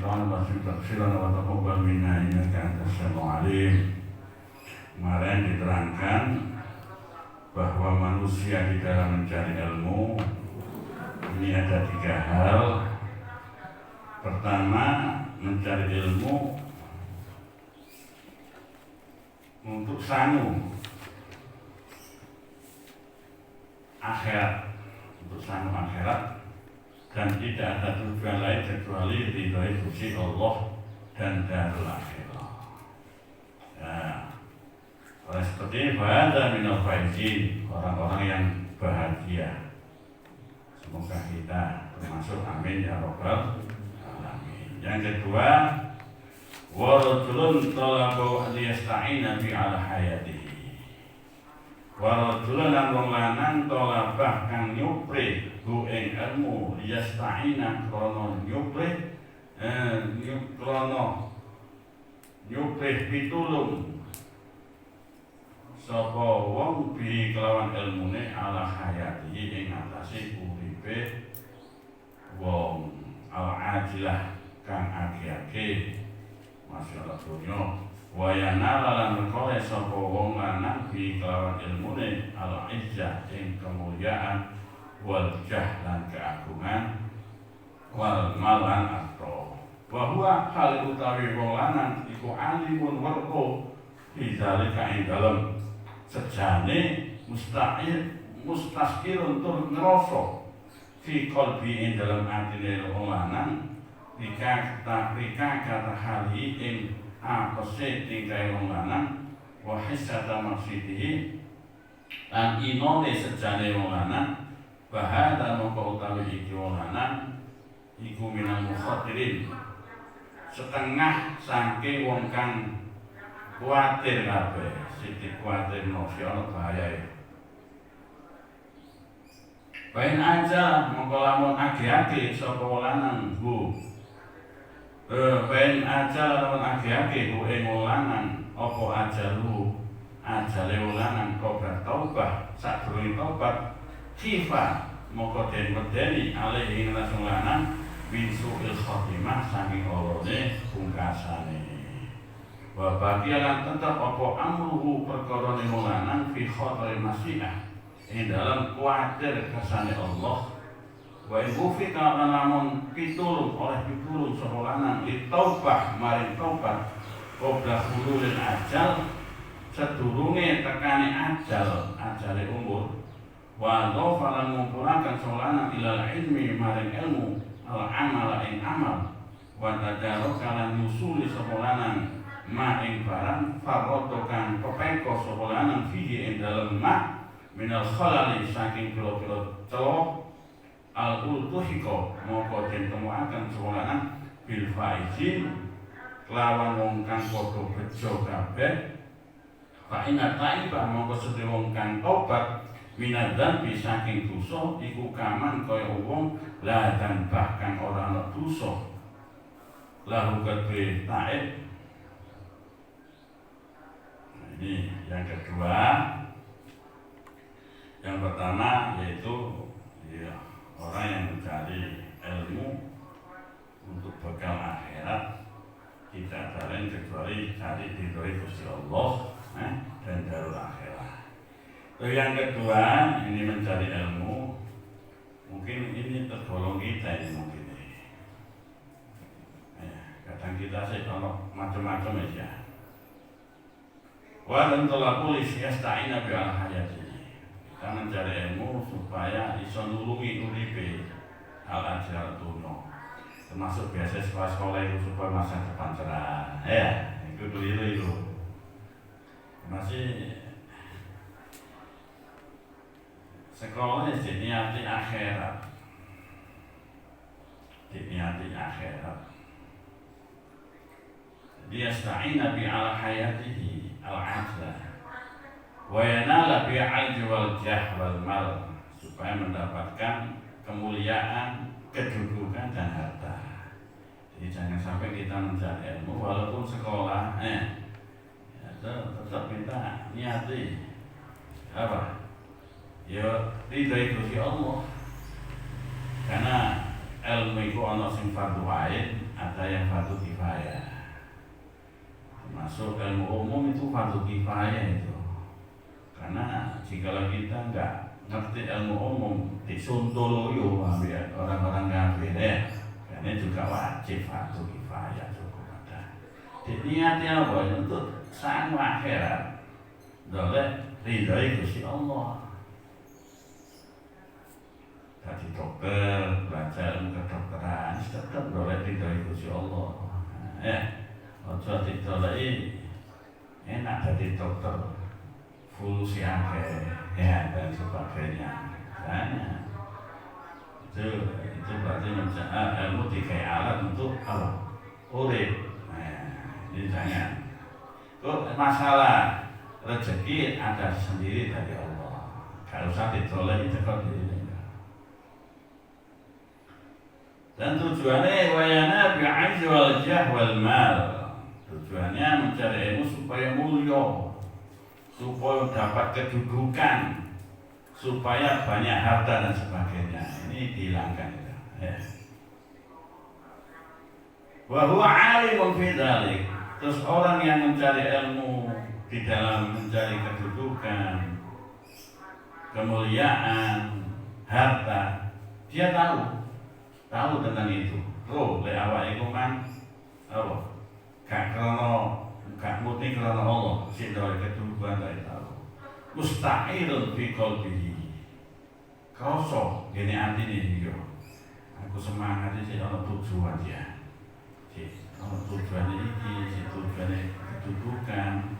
syaitanir rajim taghfirana wa taqabbal minna innaka antas samiul alim. Kemarin diterangkan bahwa manusia di dalam mencari ilmu ini ada 3 hal. Pertama, mencari ilmu untuk sangu akhirat, dan tidak ada tujuan lain kecuali ridhoi Gusti Allah dan darul akhirah. Oleh seperti bahada minal faizin, orang-orang yang bahagia. Semoga kita termasuk, amin ya rabbal alamin. Yang kedua, wa rajulun talaba an yasta'ina bi ala hayatihi. Wa rajulun lan wong lanang talabah kang nyupri hu ing ilmu yasta'ina krana nyupri pitulung sapa wong bi kelawan ilmune ala hayatihi ing atase uripe wong al-ajilah kang ake-ake masalah dunya. Wayana lan rekole sapa wong lanang bi kelawan ilmune al-izzah ing kemuliaan wal jahlan keagungan wal malan atro. Wa huwa hal utawi wong lanang iku alimun werko bizalika ing dalem sejane mustaskirun tur ngrasa fi qalbi ing dalem atine wong lanang rika kata hali ing apese tingkae wong lanang wa hissata maksidihi lan inone sejane wong lanang bahada moko utawi iki wong lanang iku minal mukhatirin setengah saking wong kang kuwatir kabeh sithik kuwatir nopo ana bahayae. Bain aja mongko lamun age-age sapa wong lanang bu ben aja lawan age-age ku ing lanang apa ajale lanang tobat sadurunge tobat khifa moko den medeni alih ing lanang min su'il khatimah saking olone pungkasane wa bagian tetep apa amruhu perkarane lanang fi khatir masyiah ing dalam kuwatir kersane Allah. Wa ibufi kana namun pitulung sapa lanang li taubah maring tobat qabla hululil ajal sedurunge tekane ajale umur wa dhafalan ngumpulaken sapa lanang ilal ilmi maring ilmu al amal ing amal wa tadarruk kana nyusuli sapa lanang ma ing barang farrodo kang pepeko sapa lanang fihi ing dalem ma minal khalali saking pira-pira celok al-ultuhiko moko den temuaken sekolah bil faizin kelawan wong kang padha bejo kabeh fa inna ta'iba moko sedhe wong kang tobat minadzan bisa saking dosa iku kaman kaya wong la dan bahkan ora ana dosa lahu kadhe ta'ib. Ini yang kedua. Yang pertama yaitu orang yang mencari ilmu untuk bekal akhirat tidak ada lain kecuali cari ridhoi Gusti Allah dan darul akhirah. Yang kedua ini mencari ilmu, mungkin ini tergolong kita ini mungkin. Kadang kita sih kalau macam-macam aja. Wa dan talaqul yasta'ina bi al-hayati. Kita mencari ilmu supaya iso nulungi uripe al-ajal dunya. Termasuk beasiswa sekolah itu supaya masa depan cerah. Itu keliru itu. Masih sekolah diniati akhirat. Dia sta'ina bi ala hayatihi al-ajlah. Wa yanala bi al-wal jah wal mal supaya mendapatkan kemuliaan, kedudukan dan harta. Jadi jangan sampai kita mencari ilmu walaupun sekolah tetap kita niati apa? Ya ridhoi Gusti Allah. Karena ilmu itu ana sing fardhu ain, ada ada yang fardu kifayah. Termasuk ilmu umum itu fardu kifayah itu. Karena jika kita nggak ngerti ilmu umum disuntuluyo ambil orang-orang kafir ya, karena juga wajib fardu kifayah cukup ada. Niatnya apa? Untuk sang akhirat, dolek ridhoi Gusti Allah. Tadi dokter, belajar ilmu kedokteran, tetap boleh ridhoi Gusti Allah. Ya, ojo ditolaki enak jadi dokter, fungsi akeh, ya dan sebagainya. Karena itu berarti ilmu dikai alat untuk apa? Urip. Ini jangan. Kok masalah rezeki ada sendiri dari Allah. Gak usah ditolak itu kok diri. Dan tujuannya wayana bi'ajz wal jah wal mal. Tujuannya mencari ilmu supaya mulia, supaya dapat kedudukan, supaya banyak harta dan sebagainya. Ini dihilangkan ya. Wa huwa 'alimun fi dzalik. Terus orang yang mencari ilmu di dalam mencari kedudukan, kemuliaan, harta, dia tahu tentang itu. Roh le awake iku kan apa? Gak murni karena Allah, sing dari kedudukan dari tahu. Musta'irun fi qalbihi. Kroso gene atine yo. Aku semangat iki ana tujuan ya. Ana tujuan iki, tujuan kedudukan,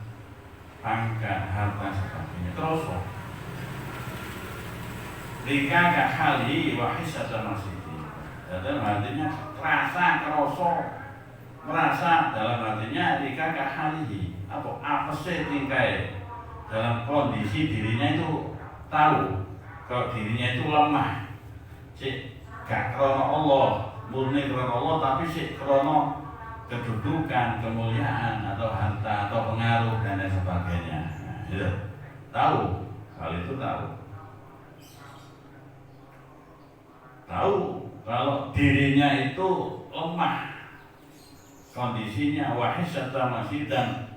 pangkat, harta sebagainya. Kroso. Rika gak hali wa hisatan masih. Dalam artinya rasa merasa dalam artinya rika kahalihi apa sih tingkai dalam kondisi dirinya itu tahu kalau dirinya itu lemah gak krono Allah murni krono Allah tapi krono kedudukan kemuliaan atau harta atau pengaruh dan lain sebagainya tahu hal itu tahu kalau dirinya itu lemah kondisinya wahisata masih dan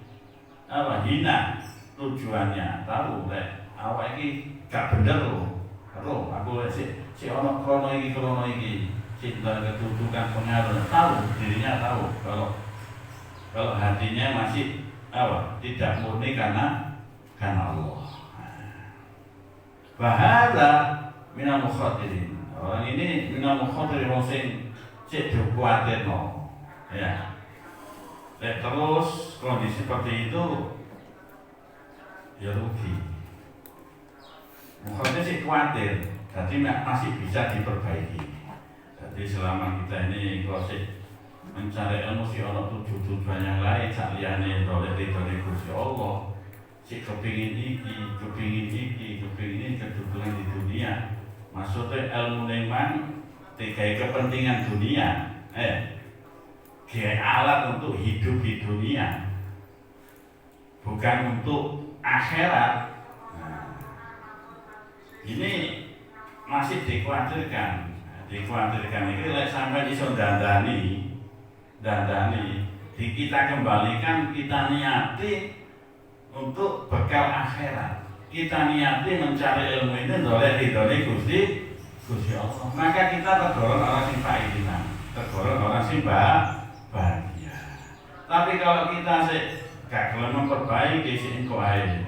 hina tujuannya tahu awak ini gak bener loh aku si ono krono iki si kedudukan pengaruh tahu dirinya tahu kalau hatinya masih tidak murni karena Allah. Bahada minal mukhatirin. Orang ini minal mukhatirin sing cek kuwatirno. Ya. Terus kondisi seperti itu ya rugi. Mukhatir sih khawatir, jadi masih bisa diperbaiki. Jadi selama kita ini klasik mencari ilmu si Allah tujuan yang lain, sak liyane doleh Gusti Allah. Si kepingin ini kedudukan di dunia. Maksudnya ilmu neman tiga kepentingan dunia, kayak alat untuk hidup di dunia, bukan untuk akhirat. Nah, ini masih dikhawatirkan ini sampai iso dandani, kita kembalikan, kita niati untuk bekal akhirat. Kita niati mencari ilmu ini oleh ridhone Gusti Allah. Maka kita tergolong orang sing faidina, tergolong orang sing bahagia. Tapi kalau kita gak gelem memperbaiki engko ae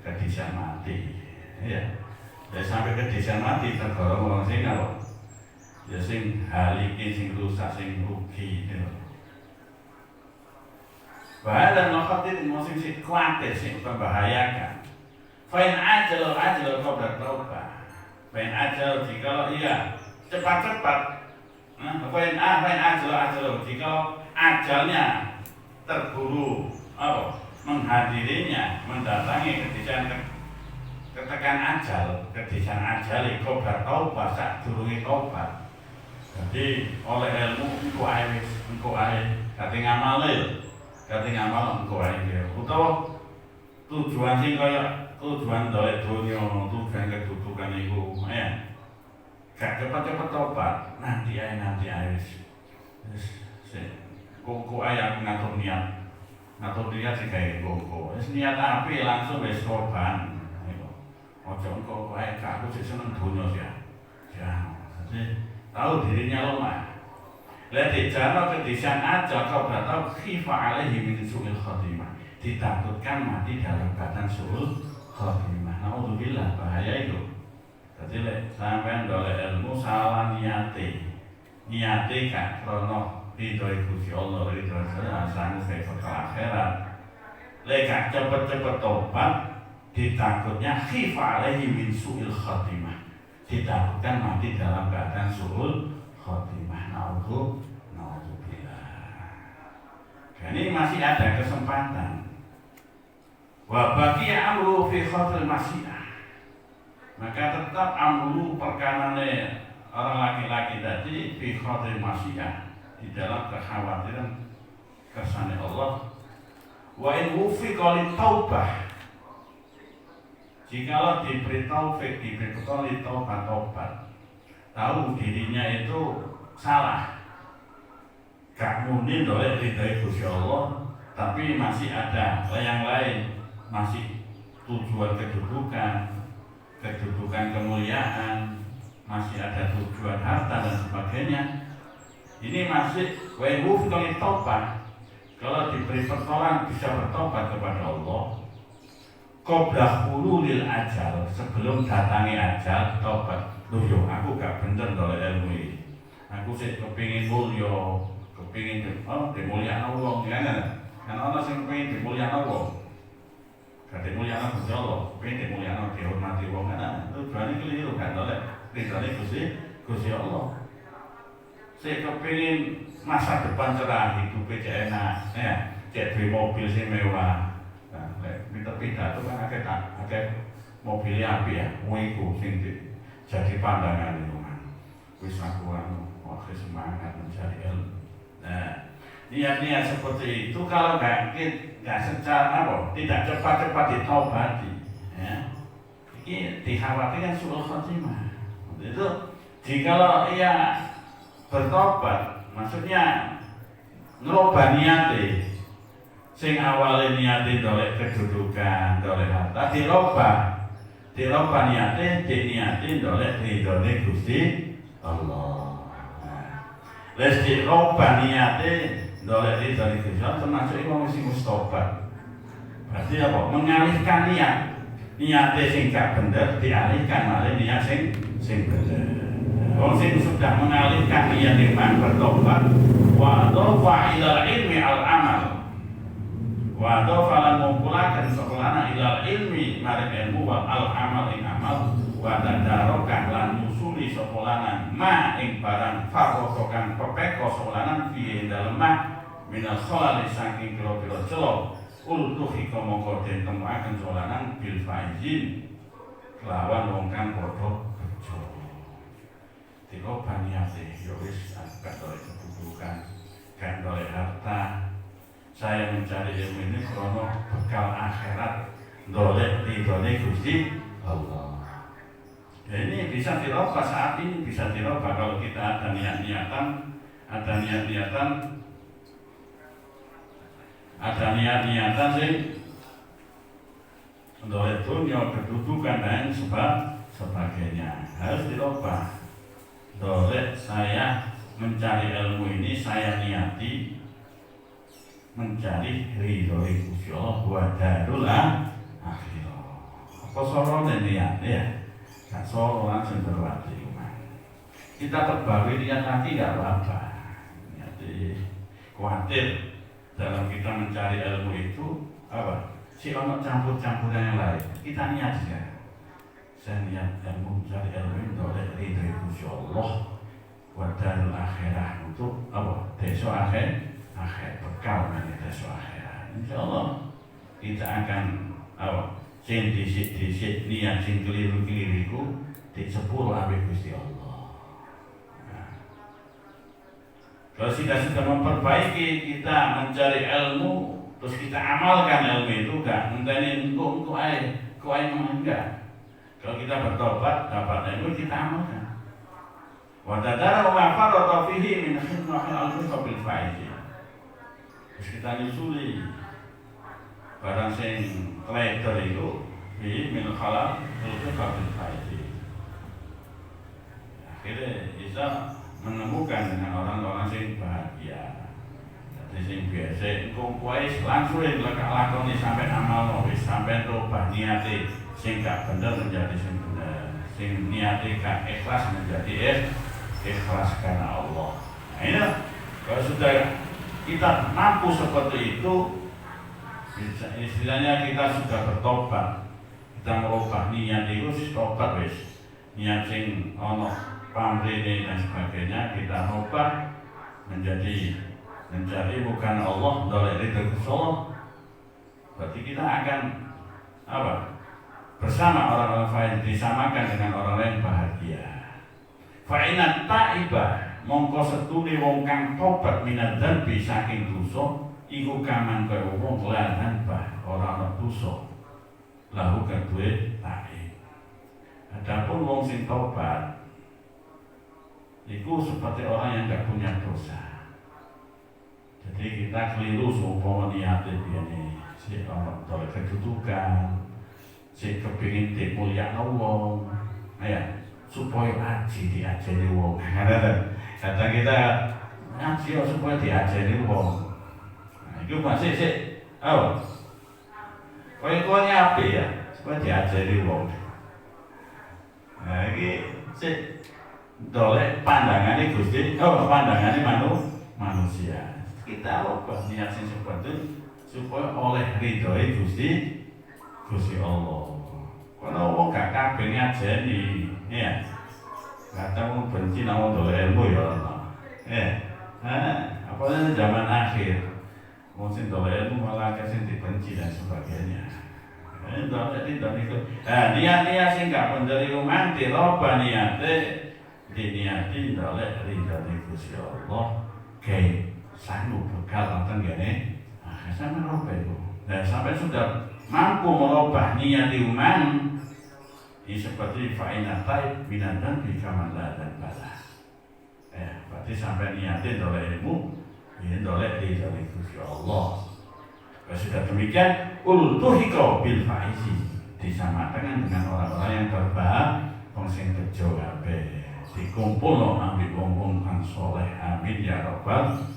kedisian mati. Ya. Dan sampai kedisian mati tergolong orang sing apa? Ya sing haliki, sing rusak, sing rugi gitu. Bahaya mengkhawatir musim si kuatir si membahayakan. Fain ajal kau bertobat. Fain ajal jika iya cepat. Fain ajal jika ajalnya terburu menghadirinya mendatangi ketekan ajal kau bertobat saat durungi tobat. Jadi oleh ilmu engkau ae kate ngamalil. Kati ngamal engkau aja, utawa tujuan sing kaya tujuan dolek dunia, tujuan kedudukan itu, gak cepat tobat, nanti aja kok ayam ngatur niat sih kayak kok. Niat api langsung wis korban. Ojo kok ae aku sih seneng dunia sih ya. Jadi tahu dirinya lemah. Lihat jana kedisian aja kau tahu khifa alaihi min su'il khatimah. Ditakutkan mati dalam keadaan su'il khatimah. Naudzubillah, bahaya itu. Jadi sampean dolek ilmu salah niate gak krono ridhoi Gusti Allah, ridhoi asane ke akhirat. Lek gak cepet-cepet tobat, ditakutnya khifa alaihi min su'il khatimah. Ditakutkan mati dalam keadaan su'il khatimah. Naudzubillah. Ini masih ada kesempatan. Wa baqiya amru fi khatril masyiah. Maka tetap amru perkarane orang laki-laki tadi fi khatril masyiah, di dalam kekhawatiran kersane Allah. Wa in wufiqa lit taubah, jikalau diberi taufik, diberi tobat, tahu dirinya itu salah, gak muni oleh ridhoi Gusti Allah, tapi masih ada yang lain, masih tujuan kedudukan kemuliaan, masih ada tujuan harta dan sebagainya. Ini masih wewuf kali tobat. Kalau diberi pertolongan bisa bertobat kepada Allah. Qabla hululil ajal, sebelum datangi ajal tobat. Loh yo, aku gak bener oleh ilmu ini. Aku sih kepingin mulya, kepingin dimulyakno wong, kan ana sing kepingin dimulyakno wong. Gak dimulyakno Gusti Allah, kepingin dimulyakno dihormati wong, kan tujuane keliru kan oleh ridhone Gusti Allah. Saya kepingin masa depan cerah, hidupnya enak, ya, cek beli mobil sih mewah. Nah, pinter-pinter itu kan ada mobil api ya, wiku sing jadi pandangan itu kan. Wis aku semangat mencari ilmu. Nah, niat-niat seperti itu kalau nggak secara tidak cepat-cepat ditobati, ya, ini dikhawatirkan su'ul khatimah. Itu jikalau ia bertobat, maksudnya ngerubah niate, sing awalnya niate dolek kedudukan, dolek harta, dirubah niate, diniate dolek ridhone Gusti Allah. Les dirubah niate dolek ridhone Gusti Allah, termasuk wong sing wis tobat. Berarti apa? Mengalihkan niate sing gak bener, dialihkan malah niat sing bener. Orang sing sudah mengalihkan niat dengan bertobat, wa dhafa ilal ilmi al amal, wa dhafa lan ngumpulaken sekolahna ilal ilmi maring ilmu wal al amal ing amal, wa tadarokah lan nyusuli sekolahan ma ing barang farrokokan pepeko sekolahan fi dalem ma minal khalali saking kira-kira celok ultuhi mongko den temuaken sekolahan bil faizin kelawan wong kang padha dirubah niate, yowis gak oleh kedudukan, gak oleh harta. Saya mencari ilmu ini karena bekal akhirat, dolek ridhone Gusti Allah. Ya, ini bisa dirubah saat ini, bisa dirubah kalau kita ada niat-niatan sih dolek dunia, kedudukan dan sebagainya harus dirubah. Dolek saya mencari ilmu ini, saya niati mencari ridhoi Gusti Allah wa darul akhirah. Apa sorone niat ya? Gak soro langsung berwati rumah. Kita terbaru niat lagi gak apa-apa. Jadi khawatir dalam kita mencari ilmu itu apa? Si ono campur-campuran yang lain. Kita niat ya. Saya niat ilmu mencari ilmu ini oleh ridhoi Gusti Allah wa darul akhirah, untuk apa? Besok akhir bekal nanti besok akhirat. Insyaallah kita akan apa? Sing disik niat sing keliru-keliru di sepuluh ambek Gusti Allah. Nah, kalau sudah memperbaiki kita mencari ilmu, terus kita amalkan ilmu itu enggak ngenteni engko ae enggak. Kalau kita bertobat, dapat ilmu, kita amalkan. Wa tadara ma farata fihi min khidmati al-bil faizin. Terus kita nyusuli barang sing letter itu di min halal itu kabel faidi. Akhirnya bisa menemukan dengan orang-orang sing bahagia. Jadi sing biasa engko kowe langsung lakoni sampai amal wis sampai tobat niate sing gak bener menjadi sing bener. Sing niate gak ikhlas menjadi ikhlas karena Allah. Nah, ini kalau sudah kita mampu seperti itu, istilahnya kita sudah bertobat, kita merubah niat itu, tobat wis niat sing ono pamrih dan sebagainya kita rubah menjadi mencari bukan Allah dari ridho Allah. Berarti kita akan apa? Bersama orang-orang lain disamakan dengan orang lain bahagia. Fa'inat ta'ibah mongko setune wong kang tobat minat dzanbi saking dosa iku kaman kaya wong lan tanpa ora ana dosa lahu kedue taib. Adapun wong sing tobat iku seperti orang yang tidak punya dosa. Jadi kita keliru seumpama niate biyen si orang tolak kedudukan, si kepingin dimulyakno wong, ya supaya ngaji diajeni wong. Kadang kita ngaji supaya diajeni wong. Nah, itu masih apa? Kowe apik ya, supaya diajeni wong. Nah, iki dolek pandangane Gusti, pandangane manusia. Kita ubah niat sing seperti supaya oleh ridhoi Gusti Allah. Kalau wong gak kabeh ngajeni, ya. Katamu benci namun dolek ilmu ya Allah. Apalagi zaman akhir, mungkin dolek ilmu malah kasih dibenci dan sebagainya. Niat-niat sing gak bener iku nganti roba niate diniati dolek ridhoi Gusti Allah. Kayak sanggup bekal nonton gini, sampai merubah itu. Dan sampai sudah mampu merubah niat iman, ini seperti fa'inat taib binatan bikamanlah dan balas. Berarti sampai niatin oleh ilmu, ini oleh dari Gusti Allah. Kalau sudah demikian, ultuhiko bil faizi disamakan dengan orang-orang yang terbaik, konsing bejo abe, dikumpul lo ambil wong-wong kang soleh, amin ya robbal.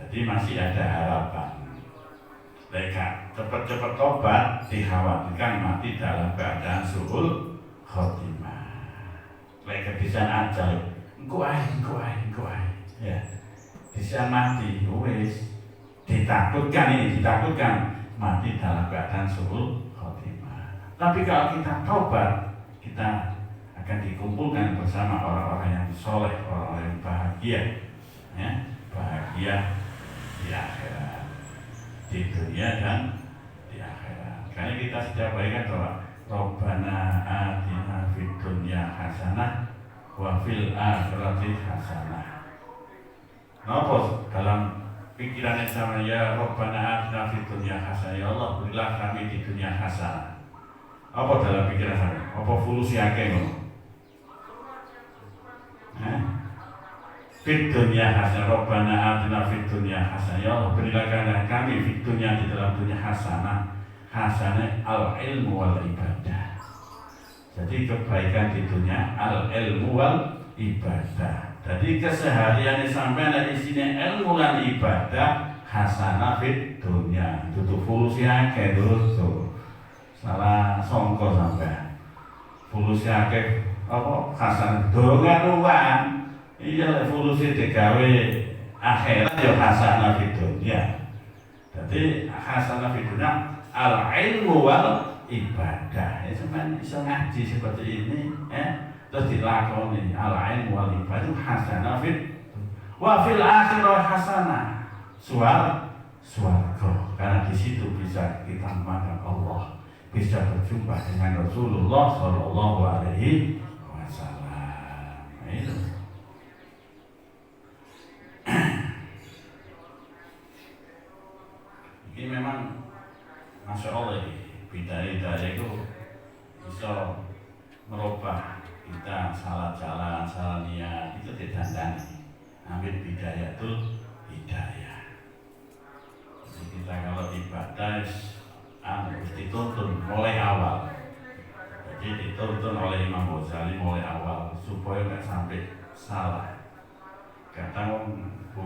Jadi masih ada harapan. Mereka cepat-cepat tobat dikhawatirkan mati dalam keadaan suhul khotimah. Mereka bisa ajal, engkau ay. Ya, bisa mati, wes. Ditakutkan mati dalam keadaan suhul khotimah. Tapi kalau kita tobat, kita akan dikumpulkan bersama orang-orang yang soleh, orang-orang yang bahagia, ya, bahagia di akhirat, di dunia dan di akhirat. Karena kita sudah baikkan bahwa Rabbana atina fid dunya hasanah wa fil akhirati hasanah. Napa dalam pikiran sama ya Rabbana atina fid dunya hasanah, ya Allah berilah kami di dunia hasanah. Apa dalam pikiran saya? Apa fulusi akeh ngono? Fid dunya hasanah, Rabbana atina fid dunya hasanah. Ya Allah berilah kami fid dunya di dalam dunia hasanah. Hasanah al ilmu wal ibadah. Jadi kebaikan di dunia al ilmu wal ibadah. Jadi keseharian sampai di sini ilmu dan ibadah hasanah fid dunya. Tutup fulusi akeh terus tuh. Salah songko sampai. Fulusi akeh apa hasanah dongan. Iya evolusi digawe akhirat ya hasanah fid dunya. Jadi hasanah fid dunya al ilmu wal ibadah. Ya sampeyan iso ngaji seperti ini, terus dilakoni al ilmu wal ibadah hasanah fid wa fil akhirah hasanah. Swarga. Karena di situ bisa kita makan Allah, bisa berjumpa dengan Rasulullah sallallahu alaihi wasallam. Itu ini memang Masya Allah bidaya itu bisa merubah kita salah jalan, salah niat itu ditandani ambil bidaya itu hidayah.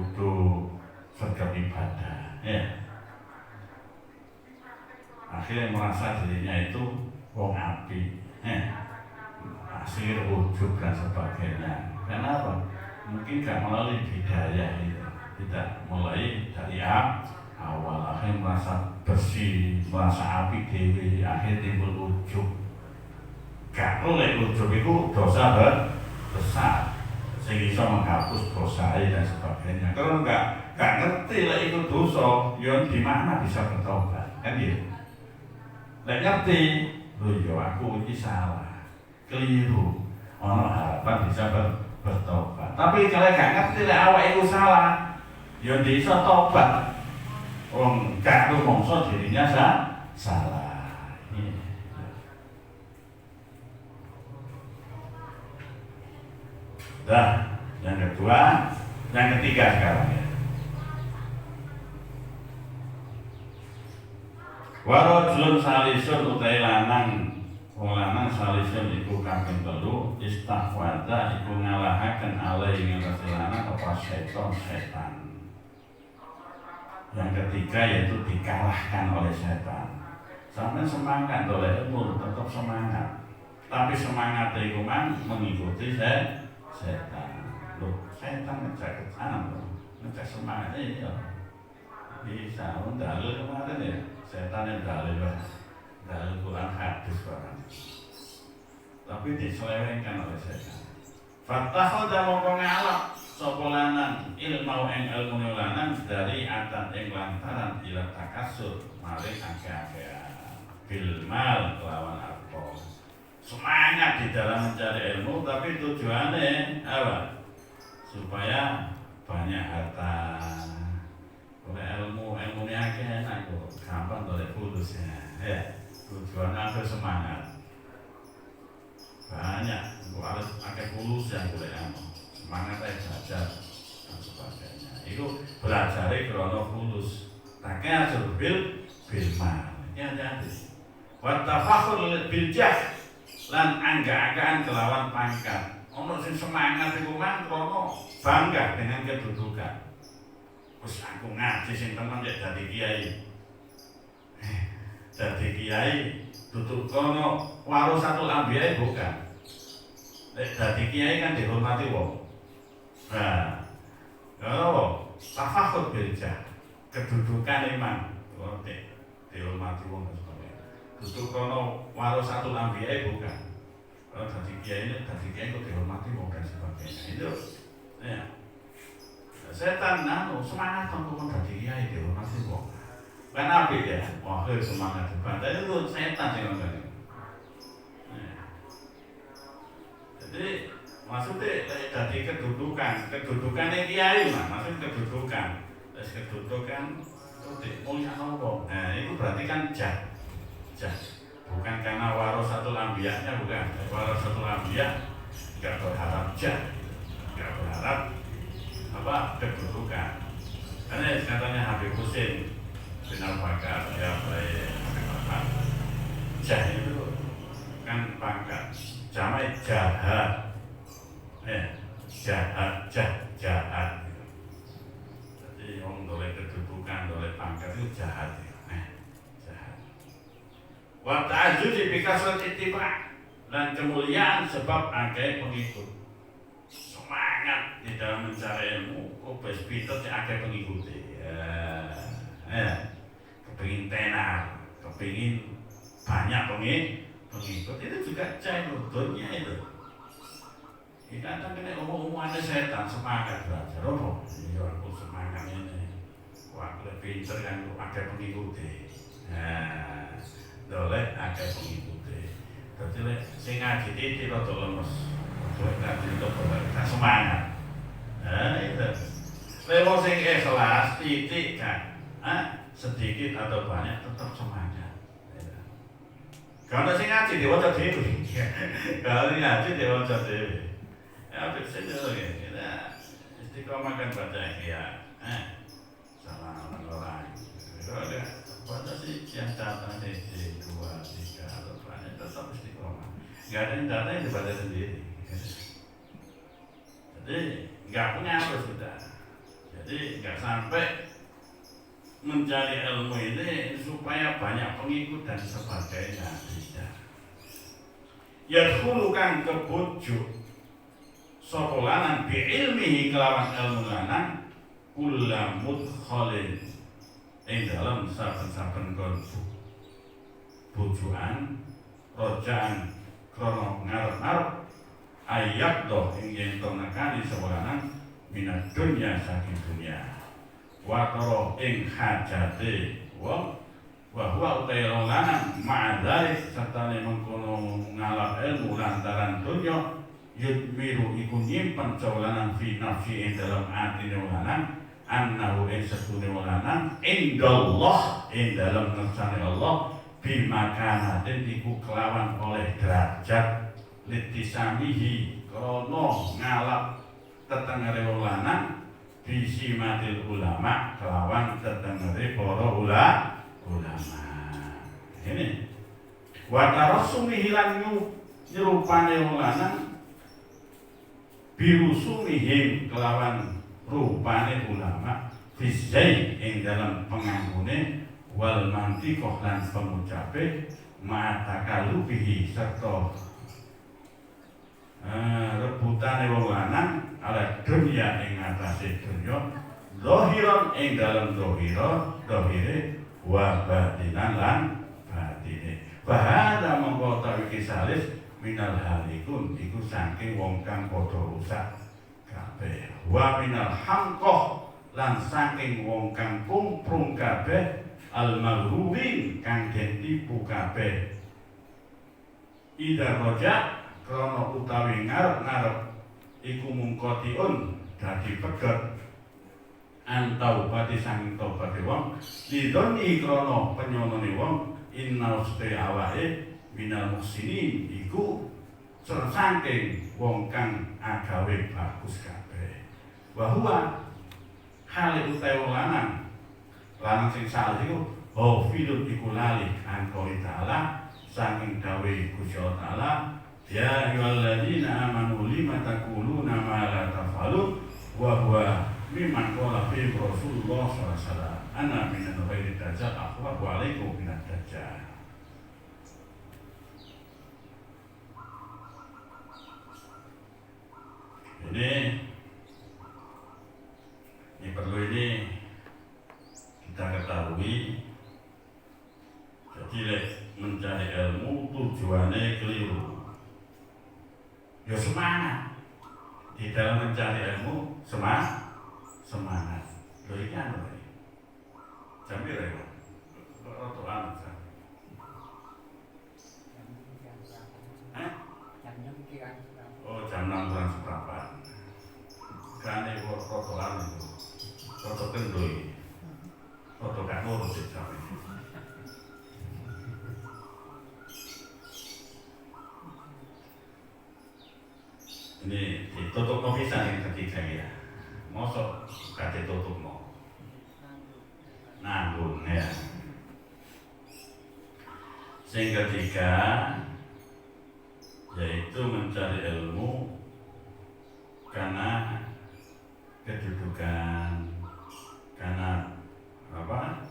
kudu sergap ibadah, ya. Akhirnya merasa dirinya itu wong api, asir, ujub dan sebagainya. Kenapa? Mungkin gak melalui hidayah itu, tidak mulai dari awal. Akhirnya merasa bersih, merasa api dewi, akhirnya timbul ujub. Gak oleh ujub itu dosa besar, sehingga bisa menghapus dosa dan sebagainya. Kalau gak ngerti lah itu dosa, yang di mana bisa bertobat, kan gitu. Nggak ngerti, yo aku ini salah, keliru, ono harapan bisa bertobat. Tapi kalau gak ngerti lah awak itu salah, yo bisa tobat. Gak rumongso dirinya salah. Dah, yang kedua, yang ketiga sekarang ya. Warajulun salisun utai lanang, wong lanang salisun iku kaping 3 istahwada iku ngalahaken alai ngatasi lanang apa setan. Yang ketiga yaitu dikalahkan oleh setan. Sampai semangat oleh ilmu tetap semangat, tapi semangat itu mengikuti setan. Loh, setan ngejak ke sana, ngejak semangat ini ya. Bisa, dalil kemarin ya. Setan yang dalil Quran hadis barang, tapi diselewengkan oleh setan. Fattakhadha mongko ngalap sapa lanang ilmu ilmu lanang dari atat ing lantaran ila takasur maring akeh-akehan bil mal kelawan apa. Semangat di dalam mencari ilmu, tapi tujuannya apa? Supaya banyak harta. Oleh ilmunya akeh enak kok, gampang oleh fulusnya, ya. Tujuannya ada semangat, banyak, harus pakai fulus yang boleh ilmu, semangat aja belajar dan sebagainya. Itu belajar krono fulus, taknya hasil bil mal, ya jadi. Wattafakhur bil jah, lan angga-anggaan kelawan pangkat. Ono sing semangat iku mang krono bangga dengan kedudukan. Terus aku ngaji sing temen ya dadi kiai. Dadi kiai tutup kono warasatul anbiya bukan. Nek dadi kiai kan dihormati wong. Nah, kalau tafakhur bilja kedudukan iman dihormati wong sebagainya. Tutup kono warasatul anbiya bukan. Kalau dadi kiai kok dihormati wong dan sebagainya. Itu ya. Setan semangat untuk menjadi kiai dihormati wong. Kan apik ya, wah semangat debat itu setan sing ngono. Jadi maksudnya dari kedudukannya kiai mah, maksud kedudukan. Terus kedudukan mulia wong. Nah, itu berarti kan jah. Bukan karena warasatul anbiya-nya bukan. Warasatul anbiya enggak berharap jah. Enggak berharap apa kedudukan. Karena katanya Habib Husin bin Al-Bakar ya baik jah itu kan pangkat jamai jahat jahat gitu. Jadi orang boleh kedudukan boleh pangkat itu jahat jahat. Wa ta'azzuz bi kasrat ittiba' dan kemuliaan sebab akeh pengikut. Semangat di dalam mencari ilmu, kok pinter akeh pengikuti. Kepingin tenar, kepingin banyak pengikut itu juga cair dunia itu. Kadang kena umum-umumannya setan semangat belajar. Oh, iya aku semangat ini. Wah, aku lebih pinter kan akeh pengikuti. Dolek akeh pengikuti. Jadi sing ngaji titik rada lemes. Ngaji itu kita semangat. Itu. Lewat sing ikhlas titik kan. Sedikit atau banyak tetap semangat. Karena sing ngaji diwaca dhewe. Kalau ngaji diwaca dhewe. Ya bisa dulu kita istiqomah kan baca ya. Sama orang. Kalau ada baca sih yang catatan di 2, 3 atau banyak tetap istiqomah. Enggak ada yang data yang dibaca sendiri. Jadi enggak punya apa sudah. Jadi Jadi nggak sampai mencari ilmu ini supaya banyak pengikut dan sebagainya. Tidak. Yadkhulu kang kebujuk sapa lanang bi ilmihi kelawan ilmu lanang kula mudkhalin ing dalam saben-saben kon bujukan rojaan krono ngarep-ngarep ayak doh ing yen to nekani sapa lanang minat dunya saking dunya watoro ing hajate wong wa huwa utai lanang ma'adzalik serta mengkono ngalap ilmu lantaran dunya yudmiru iku nyimpen lanang fi nafsi ing dalam atine lanang annahu ing setune lanang indallah ing dalam ngersane Allah bimakanatin iku kelawan oleh derajat litisamihi krono ngalap tetengere lanang bisi matil ulama kelawan tetengere para ulama. Ini watarasumi hilang nyerupane lanang birusumihim kelawan rupane ulama fisai ing dalam penganggune wal mantiqah lan pengucape matakalubihi serta rebutane wong lanang ala dunya ing atase dunya zahiran ing dalam zahire wa batinan lan batine bahada mongko iki salis minal halikun iku saking wong kang padha rusak kabeh wa minal hamqah lan saking wong kang kumprung kabeh al maghrurin kang den tipu kabeh ida roja krono utawi ngarep-ngarep iku mungkotiun dadi pedhot antau pati sang tobat wong lidoni krono penyonone wong inna uste awake minal muhsinin iku saking wong kang agawe bagus kabeh bahwa hal utawi lanang sing saleh iku filun iku lali angko ta'ala saking dawe Gusti Allah ya ayyuhalladzina amanu lima taquluna ma la taf'alun wa huwa mimman qala fi Rasulullah sallallahu alaihi wasallam ana minan ghairi dajjal akhwafu alaikum minad dajjal. Ini perlu kita ketahui. Jadi mencari ilmu tujuannya keliru. Ya semangat di dalam mencari ilmu semangat. Loh ini apa ini? Jamir ya? Rotoan jam. Oh jam 6 kurang seperempat. Karena rotoan itu roto kendoi, roto gak ngurus jam ini. Ini ditutup no bisa yang ketiga ya. Mosok gak ditutup no. Nanggung ya. Yang ketiga yaitu mencari ilmu karena kedudukan, karena apa?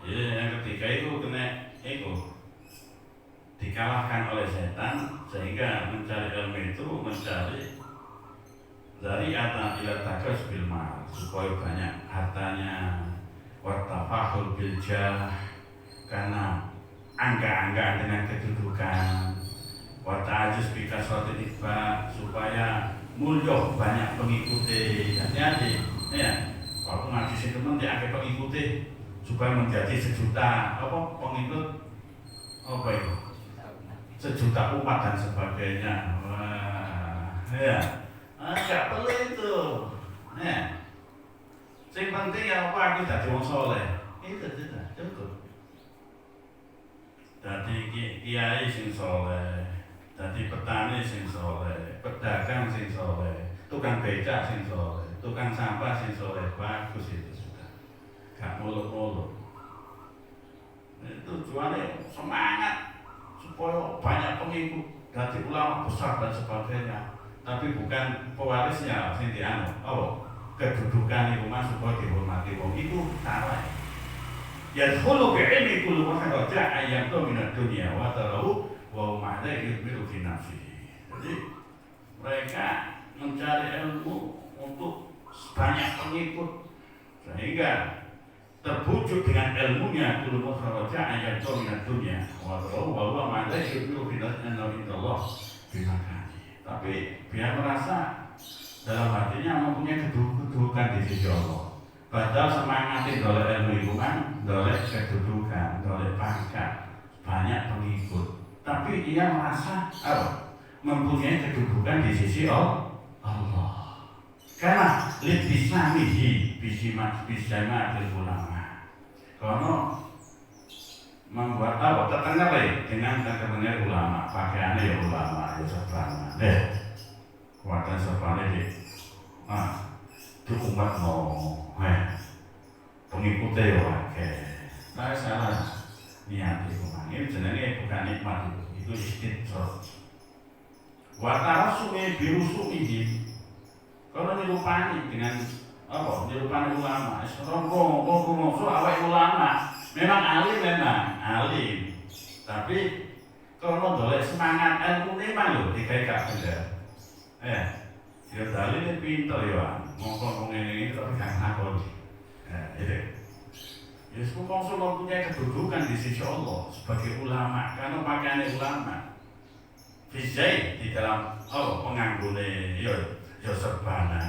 Ya, yang ketiga itu kena dikalahkan oleh setan sehingga mencari ilmu itu mencari dari ata ila takas bil mal supaya banyak hartanya wartafahul bil jah karena angka-angka dengan kedudukan wata'ajus bi kasratil itba supaya mulya banyak pengikuti. Hati-hati ya kalau ngaji sing temen diakeh pengikuti supaya menjadi sejuta apa pengikut apa itu sejuta umat dan sebagainya. Wah, ya, nggak perlu itu. Ya, yang penting ya apa kita jadi wong soleh. Itu tidak cukup. Jadi kiai sing soleh, jadi petani sing soleh, pedagang sing soleh, tukang becak sing soleh, tukang sampah sing soleh, bagus itu sudah. Gak muluk-muluk. Itu tujuannya semangat supaya banyak pengikut dari ulama besar dan sebagainya, tapi bukan pewarisnya sing dianu, oh kedudukan itu mas supaya dihormati wong itu salah. Ya khulu bi'ilmi kullu man raja ayam tu minat dunia wa talahu wa ma'ada yudmiru fi nafsihi. Jadi mereka mencari ilmu untuk banyak pengikut sehingga terbujuk dengan ilmunya kullu man raja ayam tu minat dunia wa talahu wa ma'ada yudmiru fi nafsihi. Tapi dia merasa dalam hatinya mempunyai kedudukan di sisi Allah. Padahal semangatnya dolek ilmu lingkungan, dolek kedudukan, dolek pangkat, banyak pengikut. Tapi ia merasa mempunyai kedudukan di sisi Allah. Karena litisamihi bisama ulama. Karena membuat terkenal dengan terkenal ulama, pakaiannya ya ulama, ya serban. Kuatan serban ini, itu umat pengikutnya ya wakai. Saya salah niat itu, ini jenenge bukan nikmat itu istidroj. Watarasume birusumihi, kalau nilupani dengan nilupani ulama, so awal ulama, memang alim, tapi kalau dolek semangat ilmu ini malu dikaitkan benda. Ya dalilnya pintar ya, ngomong ini tapi gak ngakon. Itu. Ya semua mempunyai kedudukan di sisi Allah sebagai ulama, karena pakaiannya ulama. Fisai di dalam penganggune ya serbana.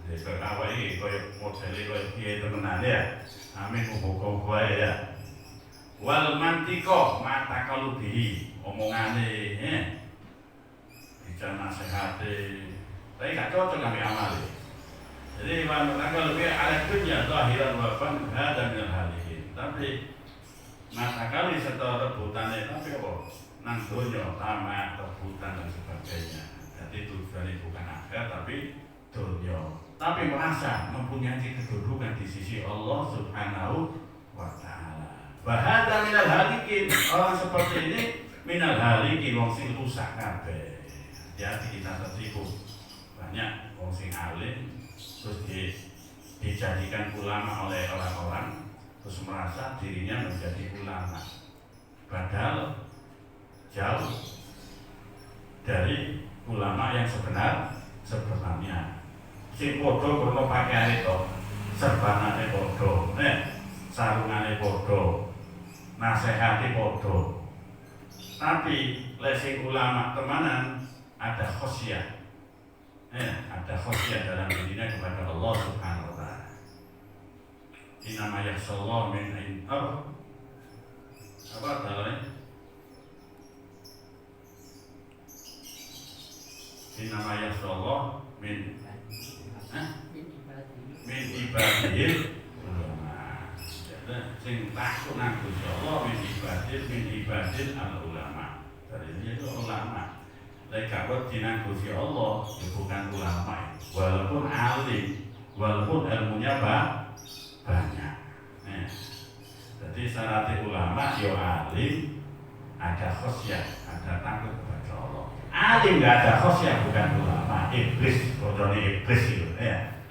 Ya awak iki koyo modele koyo piye temenan ya. Amin muga-muga ya. Wal mantiko mata kalubihi omongane bicara nasihate tapi gak cocok kami amali. Jadi mata lebih ala dunia zahiran wa hada min halihin. Tapi mata kali serta rebutannya tapi apa? Nang dunia tamak, rebutan dan sebagainya. Jadi tujuannya bukan akhirat tapi dunia. Tapi merasa mempunyai kedudukan di sisi Allah Subhanahu wa ta'ala. Bahada minal halikin, orang seperti ini minal halikin wong sing rusak kabeh. Jadi kita tertipu banyak wong sing alim terus dijadikan ulama oleh orang-orang terus merasa dirinya menjadi ulama. Padahal jauh dari ulama yang sebenarnya. Si podo kurno pakaian itu, serbanane podo, sarungane podo, nasihati podo. Tapi lesi ulama temanan ada khosyah, ada khosyah dalam dirinya kepada Allah Subhanahu Wa Taala. Inama yakhshallah min apa dalilnya? Inama yakhshallah min ibadil ulama. Sing takut nang Gusti Allah min ibadil al ulama. Dari itu ulama. Lek kabeh dinang Gusti Allah bukan ulama. Walaupun alim, walaupun ilmunya banyak. Jadi syarat ulama yo alim, ada khosyah, ada takut kepada Allah. Alim nggak ada khosyah bukan ulama. Iblis, bodohnya iblis itu.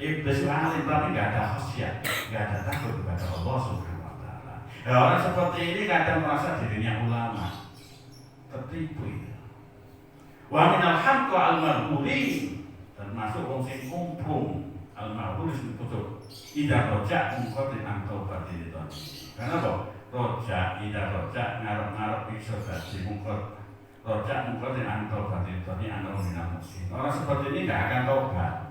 Iblis alim tapi nggak ada khosyah, nggak ada takut kepada Allah Subhanahu Wa Taala. Orang seperti ini kadang merasa dirinya ulama, tertipu itu. Wa minal hamqa al-marhulin, termasuk wong sing kumprung al-marhulin disebut ida roja mungkotin antaubatin itu. Kenapa? Roja ida roja ngarep-ngarep bisa dadi mungkot. Roja mungkotin antaubatin itu ini anu minal muslim. Orang seperti ini nggak akan taubat.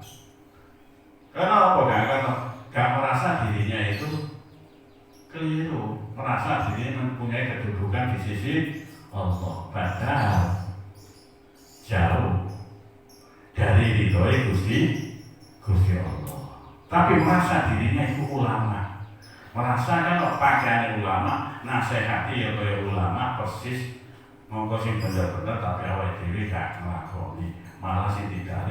Karena apa? Gak merasa dirinya itu keliru, merasa dirinya mempunyai kedudukan di sisi Allah. Padahal jauh dari ridhoi Gusti Allah. Tapi merasa dirinya itu ulama, merasa kalau pakaian ulama, nasihati ya kayak ulama persis mongko sing bener-bener tapi awake dhewe gak nglakoni, malah sing tidak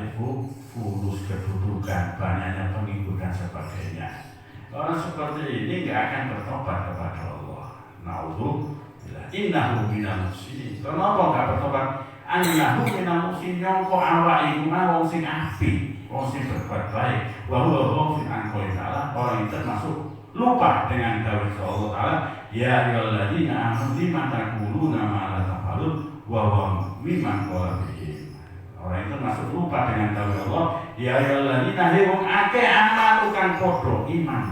fulus kedudukan, banyaknya pengikut dan sebagainya. Orang seperti ini gak akan bertobat kepada Allah. Naudzubillah. Innahu minal muslimin. Kenapa gak bertobat? Annahu minal muslimin, nyongko awak iku mau sing apik. sing berbuat baik. Wa huwa ghafilun an qouli ta'ala, orang itu termasuk lupa dengan dawuh Allah Ta'ala, ya ayyuhalladzina amanu lima taquluna ma la taf'alun wa huwa mimman qala bihi. Orang itu termasuk lupa dengan dawuh Allah, ya ayyuhalladzina hum akeh amanu kang padha iman.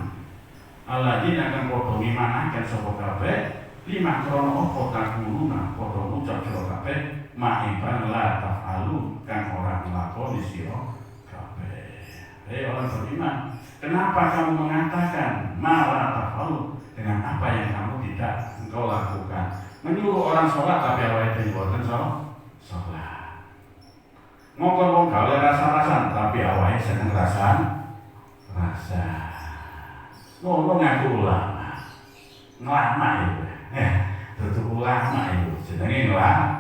Alladzina kang padha iman akan sapa kabeh lima krono apa taquluna padha ngucap sira kabeh ma imban la taf'alun kang ora nglakoni sira kabeh. Hei orang beriman, kenapa kamu mengatakan malah taf'alun dengan apa yang kamu tidak engkau lakukan? Menyuruh orang sholat tapi awake dhewe mboten sholat. Ngomong wong gawe rasa-rasan tapi awake seneng rasa. Ngono ngaku ulama. Ngelama itu. Dudu ulama itu jenenge ngelama.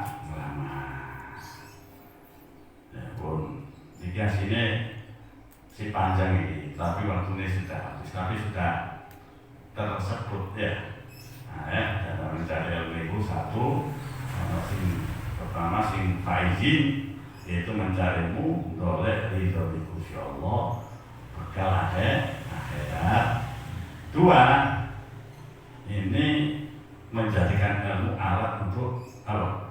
Ya pun dikasihne si panjang ini, tapi waktunya sudah habis, tapi sudah tersebut ya. Nah ya, dalam mencari ilmu itu satu, pertama sing faizin, yaitu mencarimu dolek ridho di Gusti Allah, bekal akhirat. Dua, ini menjadikan ilmu alat untuk apa?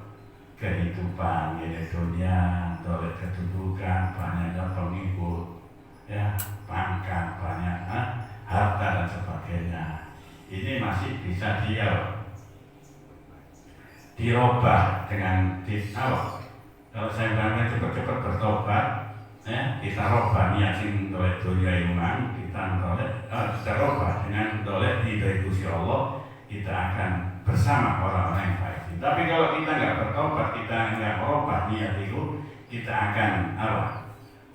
Kehidupan ini dunia, dolek kedudukan, banyaknya pengikut, ya pangkat, banyak harta dan sebagainya. Ini masih bisa dirubah dengan kalau saya bilang cepat-cepat bertobat, ya kita robah niat sing dolek dunia iman, kita robah dengan dolek ridho Gusti Allah, kita akan bersama orang-orang yang baik. Tapi kalau kita nggak bertobat, kita nggak merubah niat itu, kita akan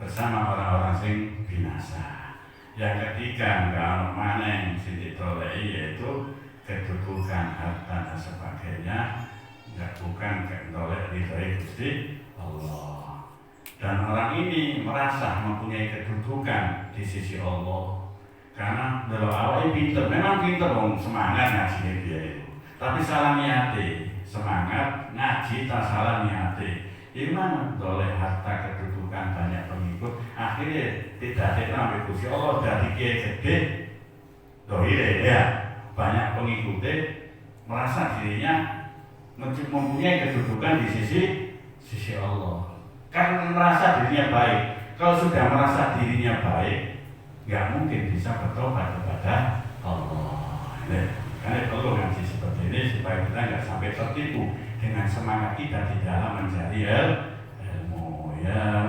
bersama orang-orang yang binasa. Yang ketiga, nggak mana yang ditolei, yaitu kedudukan harta dan sebagainya, nggak bukan kendolek ridho Gusti Allah. Dan orang ini merasa mempunyai kedudukan di sisi Allah karena kalau awalnya pinter, memang pinter dong, semangat ngaji dia itu, tapi salah niati, semangat ngaji tak salah niati. Gimana dolek harta kedudukan banyak pengikut, akhirnya tidak sampai Gusti Allah dari kiai gede, dohire ya banyak pengikutnya, merasa dirinya mempunyai kedudukan di sisi Allah. Karena merasa dirinya baik. Kalau sudah merasa dirinya baik, nggak mungkin bisa bertobat kepada Allah. Karena perlu ngaji seperti ini supaya kita nggak sampai tertipu dengan semangat kita di dalam mencari ilmu. Ya